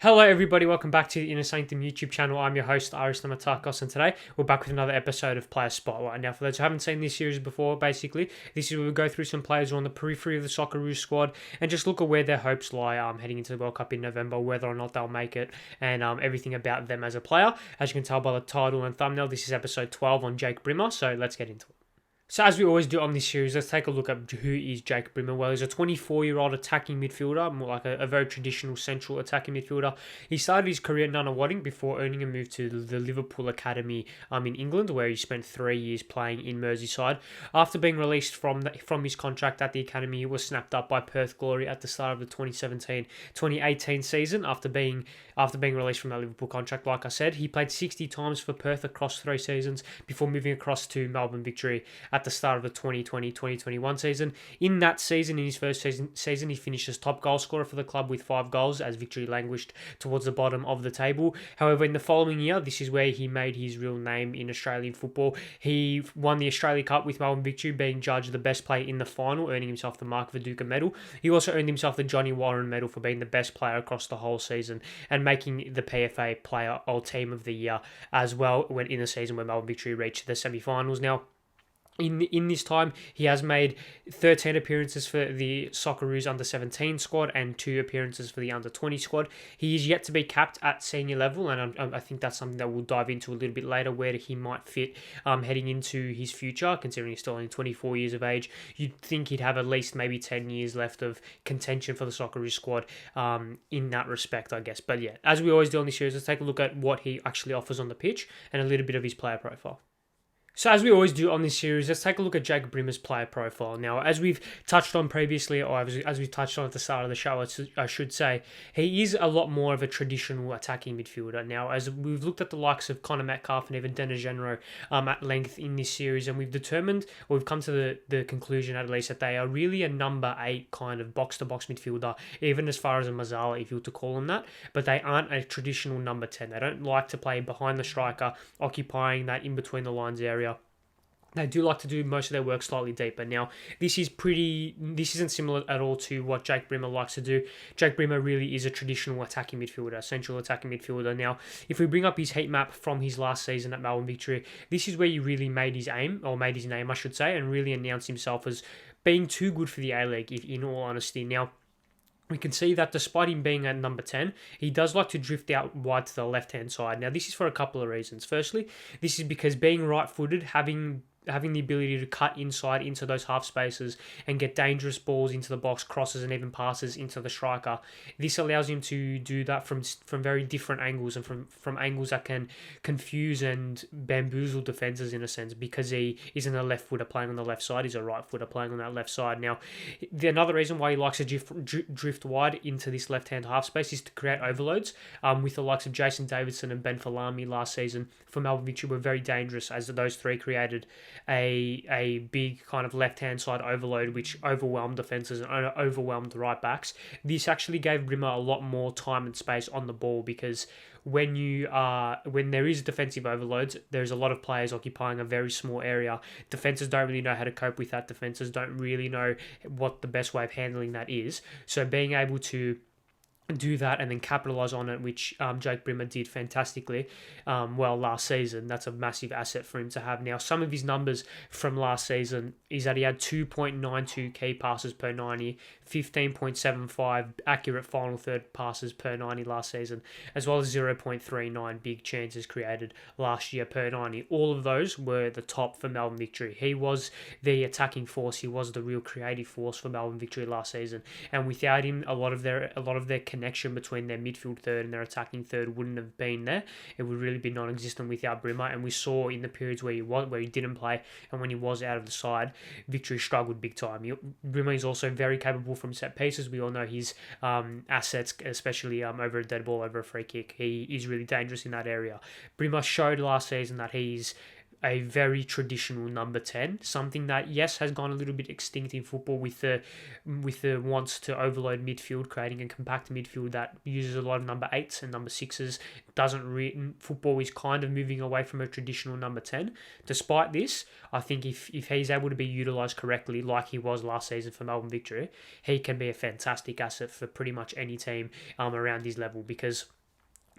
Hello everybody, welcome back to the Inner Sanctum YouTube channel. I'm your host, Ari Stamatakos, and today we're back with another episode of Player Spotlight. Now, for those who haven't seen this series before, basically, this is where we go through some players who are on the periphery of the Socceroos squad and just look at where their hopes lie heading into the World Cup in November, whether or not they'll make it, and everything about them as a player. As you can tell by the title and thumbnail, this is episode 12 on JAKE BRIMMER, so let's get into it. So as we always do on this series, let's take a look at who is JAKE BRIMMER. Well, he's a 24-year-old attacking midfielder, more like a very traditional central attacking midfielder. He started his career at Nunawading before earning a move to the Liverpool Academy in England, where he spent 3 years playing in Merseyside. After being released from his contract at the academy, he was snapped up by Perth Glory at the start of the 2017-2018 season. After being released from that Liverpool contract, like I said, he played 60 times for Perth across 3 seasons before moving across to Melbourne Victory at the start of the 2020-2021 season. In that season, in his first season, he finished as top goal scorer for the club with 5 goals as Victory languished towards the bottom of the table. However, in the following year, this is where he made his real name in Australian football. He won the Australia Cup with Melbourne Victory, being judged the best player in the final, earning himself the Mark Viduka medal. He also earned himself the Johnny Warren medal for being the best player across the whole season and making the PFA Player or Team of the Year as well when in the season when Melbourne Victory reached the semi-finals. Now, in this time, he has made 13 appearances for the Socceroos under-17 squad and 2 appearances for the under-20 squad. He is yet to be capped at senior level, and I think that's something that we'll dive into a little bit later, where he might fit heading into his future, considering he's still only 24 years of age. You'd think he'd have at least maybe 10 years left of contention for the Socceroos squad in that respect, I guess. But yeah, as we always do on this series, let's take a look at what he actually offers on the pitch and a little bit of his player profile. So as we always do on this series, let's take a look at JAKE BRIMMER's player profile. Now, as we've touched on previously, or as we touched on at the start of the show, I should say, he is a lot more of a traditional attacking midfielder. Now, as we've looked at the likes of Connor Metcalfe and even Dennis Genro at length in this series, and we've determined, or we've come to the conclusion at least, that they are really a number 8 kind of box-to-box midfielder, even as far as a Mazzala, if you were to call him that, but they aren't a traditional number 10. They don't like to play behind the striker, occupying that in-between-the-lines area. They do like to do most of their work slightly deeper. Now, this isn't similar at all to what JAKE BRIMMER likes to do. JAKE BRIMMER really is a traditional attacking midfielder, central attacking midfielder. Now, if we bring up his heat map from his last season at Melbourne Victory, this is where he really made his name, I should say, and really announced himself as being too good for the A-League, in all honesty. Now, we can see that despite him being at number 10, he does like to drift out wide to the left-hand side. Now, this is for a couple of reasons. Firstly, this is because being right-footed, having the ability to cut inside into those half spaces and get dangerous balls into the box, crosses and even passes into the striker. This allows him to do that from very different angles and from angles that can confuse and bamboozle defenses in a sense, because he isn't a left footer playing on the left side, he's a right footer playing on that left side. Now, another reason why he likes to drift wide into this left-hand half space is to create overloads with the likes of Jason Davidson and Ben Falami last season for Melbourne Victory were very dangerous, as those three created a big kind of left-hand side overload which overwhelmed defences and overwhelmed the right backs. This actually gave Brimmer a lot more time and space on the ball, because when there is defensive overloads, there's a lot of players occupying a very small area. Defenses don't really know how to cope with that. Defenses don't really know what the best way of handling that is. So being able to do that and then capitalize on it, which JAKE BRIMMER did fantastically last season. That's a massive asset for him to have. Now, some of his numbers from last season is that he had 2.92 key passes per 90, 15.75 accurate final third passes per 90 last season, as well as 0.39 big chances created last year per 90. All of those were the top for Melbourne Victory. He was the attacking force. He was the real creative force for Melbourne Victory last season. And without him, a lot of their connection between their midfield third and their attacking third wouldn't have been there. It would really be non-existent without Brimmer. And we saw in the periods where he didn't play and when he was out of the side, Victory struggled big time. Brimmer is also very capable from set pieces. We all know his assets, especially over a dead ball, over a free kick. He is really dangerous in that area. Brimmer showed last season that he's a very traditional number 10, something that, yes, has gone a little bit extinct in football with the wants to overload midfield, creating a compact midfield that uses a lot of number 8s and number 6s. Football is kind of moving away from a traditional number 10. Despite this, I think if he's able to be utilised correctly, like he was last season for Melbourne Victory, he can be a fantastic asset for pretty much any team around his level, because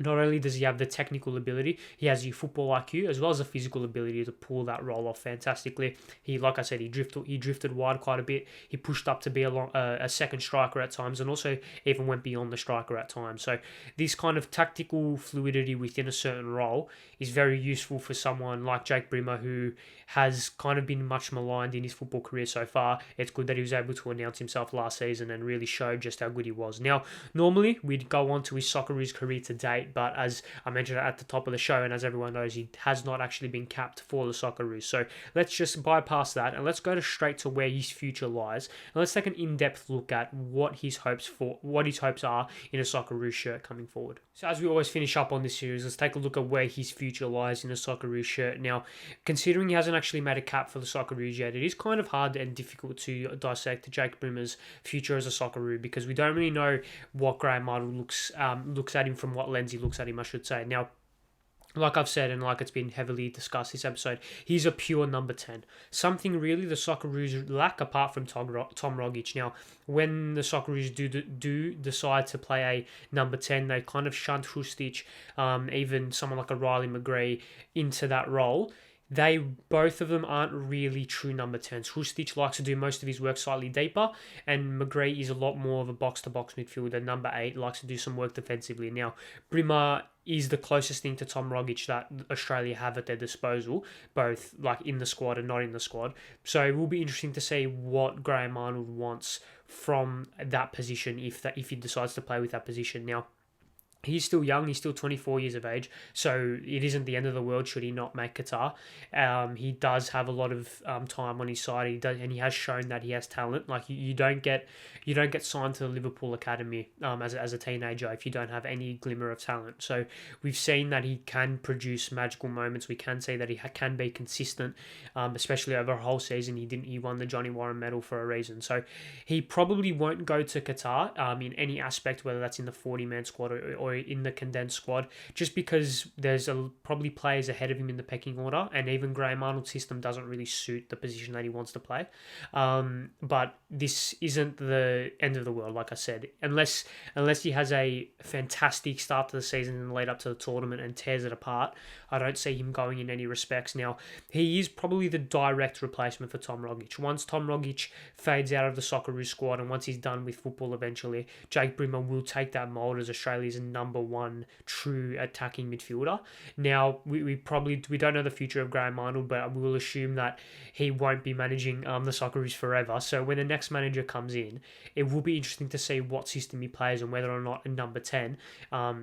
not only does he have the technical ability, he has the football IQ as well as the physical ability to pull that role off fantastically. Like I said, he drifted wide quite a bit. He pushed up to be a second striker at times, and also even went beyond the striker at times. So this kind of tactical fluidity within a certain role is very useful for someone like Jake Brimmer, who has kind of been much maligned in his football career so far. It's good that he was able to announce himself last season and really show just how good he was. Now, normally we'd go on to his Socceroos career to date, but as I mentioned at the top of the show, and as everyone knows, he has not actually been capped for the Socceroos. So let's just bypass that and let's go straight to where his future lies. And let's take an in-depth look at what his hopes are in a Socceroos shirt coming forward. So as we always finish up on this series, let's take a look at where his future lies in a Socceroos shirt. Now, considering he hasn't actually made a cap for the Socceroos yet, it is kind of hard and difficult to dissect Jake Brimmer's future as a Socceroo, because we don't really know what Graham Arnold looks at him, from what lens he looks at him, I should say. Now, like I've said, and like it's been heavily discussed this episode, he's a pure number 10. Something really the Socceroos lack, apart from Tom Rogic. Now, when the Socceroos do decide to play a number 10, they kind of shunt Hustic, even someone like a Riley McGree, into that role. Both of them aren't really true number 10s. Hustic likes to do most of his work slightly deeper, and McGree is a lot more of a box-to-box midfielder. Number 8 likes to do some work defensively. Now, Brimmer is the closest thing to Tom Rogic that Australia have at their disposal, both like in the squad and not in the squad. So it will be interesting to see what Graham Arnold wants from that position if he decides to play with that position. Now, he's still young. He's still 24 years of age, so it isn't the end of the world should he not make Qatar. He does have a lot of time on his side. And he has shown that he has talent. Like you don't get signed to the Liverpool academy as a teenager if you don't have any glimmer of talent. So we've seen that he can produce magical moments. We can see that he can be consistent, especially over a whole season. He won the Johnny Warren Medal for a reason. So he probably won't go to Qatar in any aspect, whether that's in the 40-man squad or in the condensed squad, just because there's probably players ahead of him in the pecking order, and even Graham Arnold's system doesn't really suit the position that he wants to play. But this isn't the end of the world, like I said, unless he has a fantastic start to the season and lead up to the tournament and tears it apart. I don't see him going in any respects. Now, he is probably the direct replacement for Tom Rogic. Once Tom Rogic fades out of the Socceroos squad and once he's done with football eventually, Jake Brimmer will take that mould as Australia's number 1 true attacking midfielder. Now, we don't know the future of Graham Arnold, but we will assume that he won't be managing the Socceroos forever. So when the next manager comes in, it will be interesting to see what system he plays and whether or not a number 10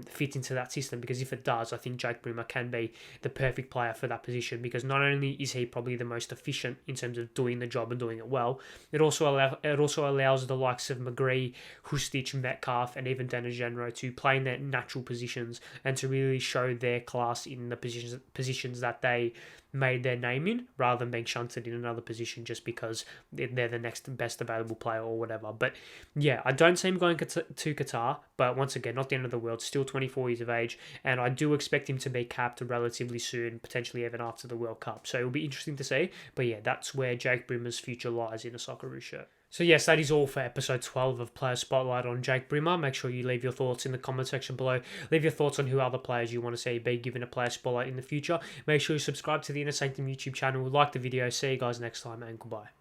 fits into that system, because if it does, I think Jake Brimmer can be the perfect player for that position, because not only is he probably the most efficient in terms of doing the job and doing it well, it also allows the likes of McGree, Hustic, Metcalf, and even Dennis Genro to play in their natural positions and to really show their class in the positions that they made their name in, rather than being shunted in another position just because they're the next best available player or whatever. But yeah, I don't see him going to Qatar, but once again, not the end of the world, still 24 years of age, and I do expect him to be capped relatively soon, potentially even after the World Cup. So it'll be interesting to see, but yeah, that's where Jake Brimmer's future lies in a Socceroos shirt. So yes, that is all for episode 12 of Player Spotlight on Jake Brimmer. Make sure you leave your thoughts in the comment section below. Leave your thoughts on who other players you want to see be given a Player Spotlight in the future. Make sure you subscribe to the Inner Sanctum YouTube channel, like the video. See you guys next time, and goodbye.